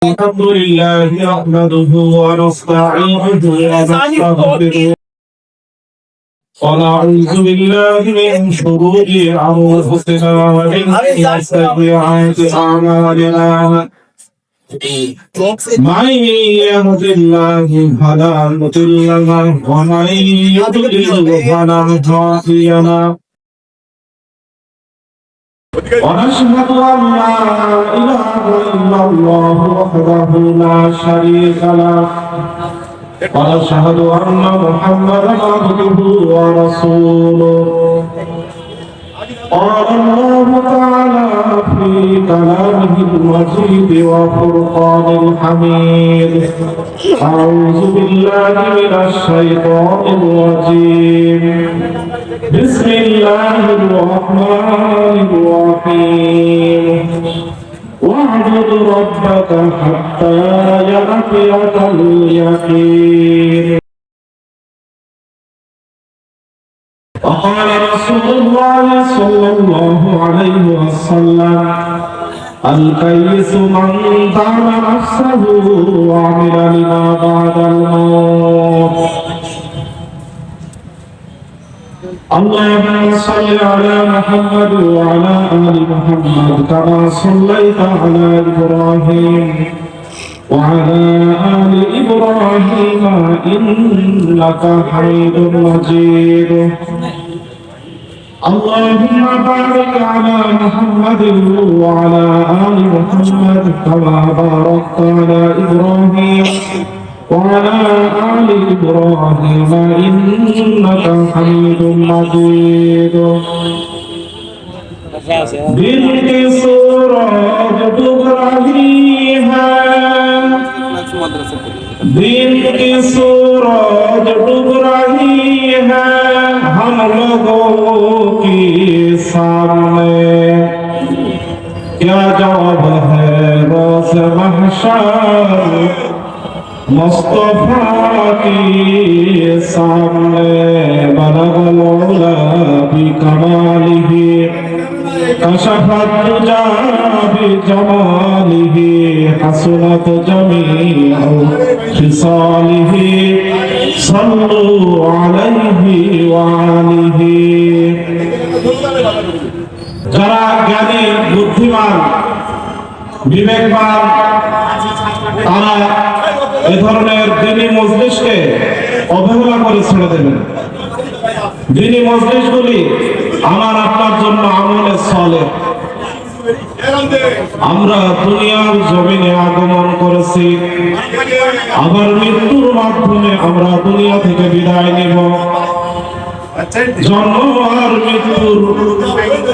الحمد لله نحمده ونستعينه ونستغفره ونعوذ بالله من شرور أنفسنا ومن سيئات أعمالنا من يهد الله فلا مضل له ومن يضلل فلا هادي له ونشهد أن لا إله إلا الله وحده لا شريك له ونشهد أن محمدا عبده ورسوله قال الله تعالى في كلامه المجيد وفرقان الحميد أعوذ بالله من الشيطان الرجيم بسم الله الرحمن الرحيم واعبد ربك حتى يأتيك اليقين وقال رسول الله صلى الله عليه وسلم الكيس من دان نفسه وعمل لما بعد الموت اللهم صل على محمد وعلى آل محمد كما صليت على إبراهيم وعلى آل إبراهيم إنك حميد مجيد اللهم بارك على محمد وعلى آل محمد كما باركت على إبراهيم وعلى آل إبراهيم إنك حميد مجيد بنت سورة إبراهيم بنت सूरज डूब रही है हम लोगों की सामने क्या जवाब है रोज़ महशर मुस्तफा की सामने बलगल उला बिकमालिही कशफत दुजा बिजमालिही हसनत जमीउ खिसालिही सल्लु अलैहि वालिही যারা জ্ঞানী বুদ্ধিমান বিবেকবান তারা এই ধরনের দ্বীনি মজলিসকে অবহেলা করে ছেড়ে দেবেন। দ্বীনি মজলিসগুলি আমার আপনার জন্য আমলে সালেহ। আমরা দুনিয়ার জমিনে আগমন করেছি, আবার মৃত্যুর মাধ্যমে আমরা দুনিয়া থেকে বিদায় নেব। জন্ম আর মৃত্যুর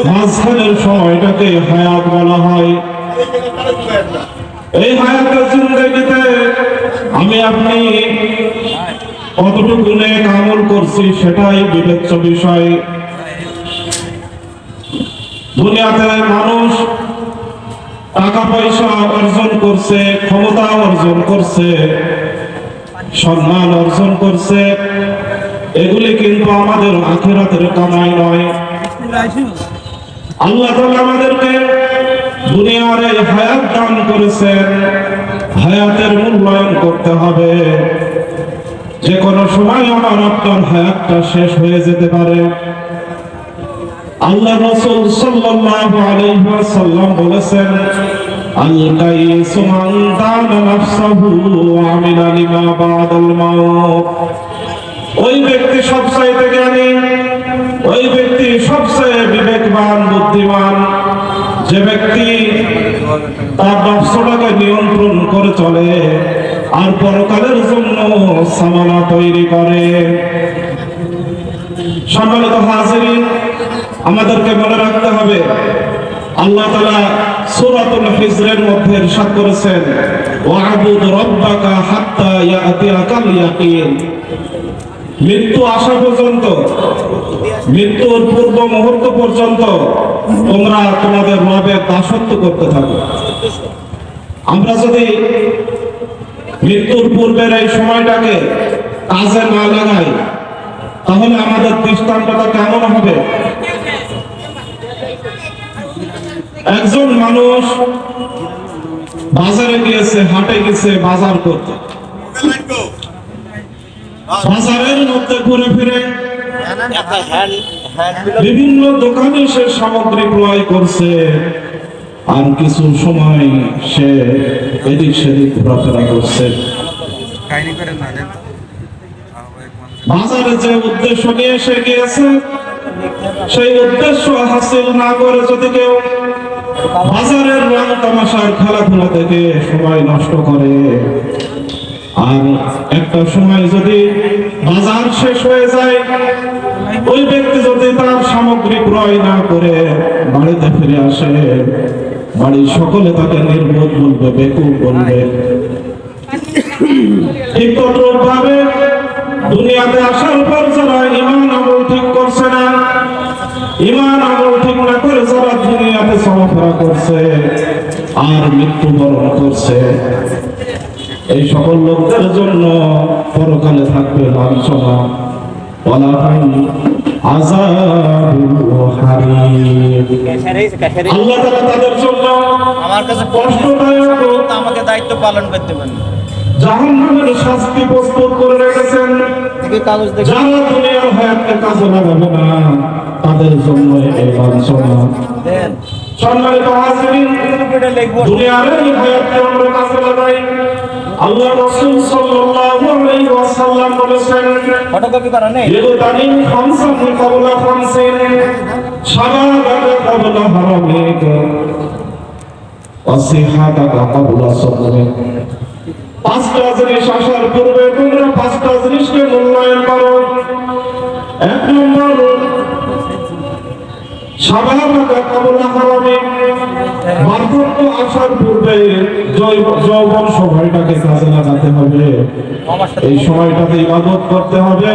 মাঝখানের সময়টাকে হায়াত বলা হয়। এই হায়াতের জিন্দেগিতে আমি আপনি কতটুকু নেক আমল করছি সেটাই বিবেচ্য বিষয়। দুনিয়াতে মানুষ টাকা পয়সা অর্জন করছে, ক্ষমতা অর্জন করছে, সম্মান অর্জন করছে, এগুলি কিন্তু আমাদের আখিরাতের কামাই নয়। আল্লাহ তাআলা আমাদেরকে দুনিয়ার এই হায়াত দান করেছেন, হায়াতের মূল্যায়ন করতে হবে। যে কোনো সময় আমার আপনার হায়াতটা শেষ হয়ে যেতে পারে। আল্লাহ রাসূল সাল্লাল্লাহু আলাইহি ওয়াসাল্লাম বলেছেন আল কাইসু মান দানা নাফসাহু ওয়া আমিলা লিমা বাদাল মাউত। ওই ব্যক্তি সবচাইতে জ্ঞানী, ওই ব্যক্তি সবচেয়ে বিবেকবান বুদ্ধিমান, যে ব্যক্তি তার নফসটাকে নিয়ন্ত্রণ করে চলে আর পরকালের জন্য সামানা তৈরি করে। সম্মানিত হাজিরিন, আমাদেরকে মনে রাখতে হবে আল্লাহ তাআলা সূরাতুল হিজরের মধ্যে ইরশাদ করেছেন ওয়া'বুদ রাব্বাকা হাত্তা ইয়াতিয়াকাল ইয়াকিন। মৃত্যু আসা পর্যন্ত, মৃত্যুর পূর্ব মুহূর্ত পর্যন্ত তোমরা তোমাদের রবের দাসত্ব করতে থাকো। আমরা যদি মৃত্যুর পূর্বের এই সময়টাকে কাজে না লাগাই তাহলে আমাদের দৃষ্টান্তটা কেমন হবে? একজন মানুষ বাজারে গিয়েছে, হাটে গেছে বাজার করতে। বাজারের মধ্যে ঘুরে ফিরে বিভিন্ন দোকানে সে সামগ্রী ক্রয় করছে, আর কিছু সময় সে এদিক সেদিক ঘোরাফেরা করছে। বাজারে যে উদ্দেশ্য নিয়ে সে গিয়েছে, সেই উদ্দেশ্য হাসিল না করে যদি কেউ বাজারের রং তামাশার খেলাধুলা থেকে সময় নষ্ট করে, আর একটা সময় যদি বাজার শেষ হয়ে যায়, ওই ব্যক্তি যদি তার সামগ্রী ক্রয় না করে বাড়িতে ফিরে আসে, বাড়ির সকলে তাকে নির্বোধ বলবে, বেকুব বলবে। ঠিক তদ্রূপভাবে দুনিয়াতে আসার পর যারা ঈমান আমল ঠিক করছে না, ঈমান আমল ঠিক না করে যারা দুনিয়াতে চলাফেরা করছে আর মৃত্যুবরণ করছে, এই সকল লোকদের জন্য পরকালে থাকবে লাঞ্ছনা, ওয়ালাহুম আযাবুল হারিক। আল্লাহ তাআলা তাদের জন্য আমার কাছে কষ্টদায়ক আমাকে দায়িত্ব পালন করতে পারেন, জাহান্নামের শাস্তি প্রস্তুত করে রেখেছেন। যারা দুনিয়ার হায়াতকে কাজে লাগাবে না, তাদের জন্য এই লাঞ্ছনা। সম্মানিত হাজিরিন, দুনিয়ার এই হায়াতকে আমরা কাজে লাগাই। আল্লাহ রাসূল সাল্লাল্লাহু আলাইহি ওয়াসাল্লাম বলেছেন, ফটোকপি করা নেই, ইগতানিম খামসান ক্বাবলা খামসিন শাবাবাকা ক্বাবলা হারামিক ওয়া সিহাতাকা ক্বাবলা সাকমিক। পাঁচটা জিনিস আসার পূর্বে তোমরা পাঁচটা জিনিসকে মূল্যায়ন করো। এক নম্বর, শাবাবাকা ক্বাবলা হারামিক, বার্ধক্য আসার পূর্বে যৌবন সময়টাকে কাজে লাগাতে হবে। এই সময়টাতে ইবাদত করতে হবে।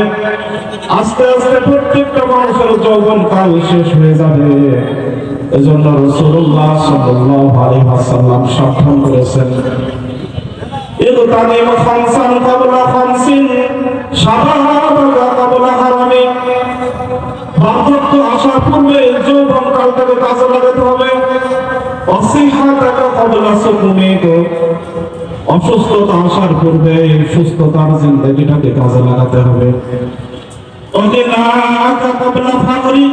আস্তে আস্তে প্রত্যেকটা মানুষের যৌবন কাল শেষ হয়ে যাবে। এজন্য রাসূলুল্লাহ সাল্লাল্লাহু আলাইহি ওয়াসাল্লাম সাবধান করেছেন, ইগতানিম খামসান ক্বাবলা খামসিন শাবাবাকা ক্বাবলা হারামিক। বার্ধক্য আসার পূর্বে যৌবন কালটাকে কাজে লাগাতে হবে। অসিহাতাকা ক্বাবলা সাকমিক, অসুস্থতা আসার পূর্বে সুস্থতার জিন্দেগিটাকে কাজে লাগাতে হবে। অগিনাকা ক্বাবলা ফাকরি,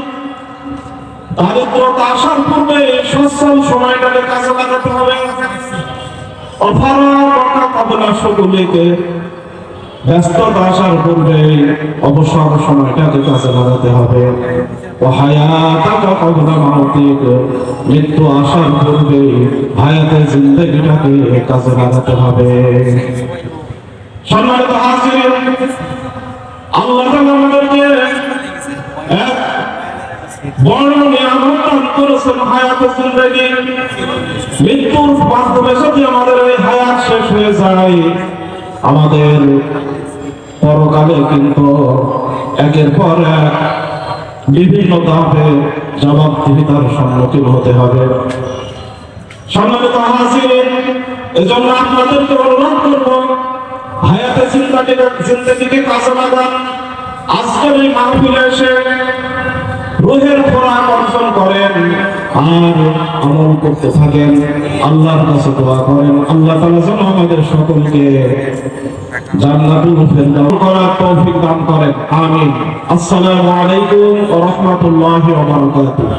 দারিদ্রতা আসার পূর্বে সচ্ছল সময়টাকে কাজে লাগাতে হবে। অফারাকা ক্বাবলা শুগুলিক, ব্যস্ততা আসার পূর্বে অবসর সময়টাকে কাজে লাগাতে হবে। ওয়াহায়াতাকা ক্বাবলা মাউতিক, মৃত্যু আসার পূর্বে হায়াতে জিন্দেগিটাকে কাজে লাগাতে হবে। সম্মানিত হাজিরিন, আল্লাহ তাআলা আমাদেরকে এক বড় নিয়ামত দান করেছেন, হায়াতে জিন্দেগি। মৃত্যুর মাধ্যমে যদি আমাদের এই হায়াত শেষ হয়ে যায়, আমাদের পরকালে কিন্তু একের পর এক বিভিন্ন ধাপে জবাবদিহিতার সম্মুখীন হতে হবে। সম্মানিত হাজিরিন, এজন্য আপনাদেরকে অনুরোধ করব, হায়াতে জিন্দেগিকে কাজে লাগান। আজকের এই মাহফিলে এসে রূহের খোরাক অর্জন করেন আর আমল করতে থাকেন। আল্লাহর কাছে দোয়া করেন, আল্লাহ তাআলা যেন আমাদের সকলকে জান্নাতুল ফেরদাউস করার তৌফিক দান করেন। আমিন। আসসালামু আলাইকুম ওয়া রাহমাতুল্লাহি ওয়া বারাকাতুহু।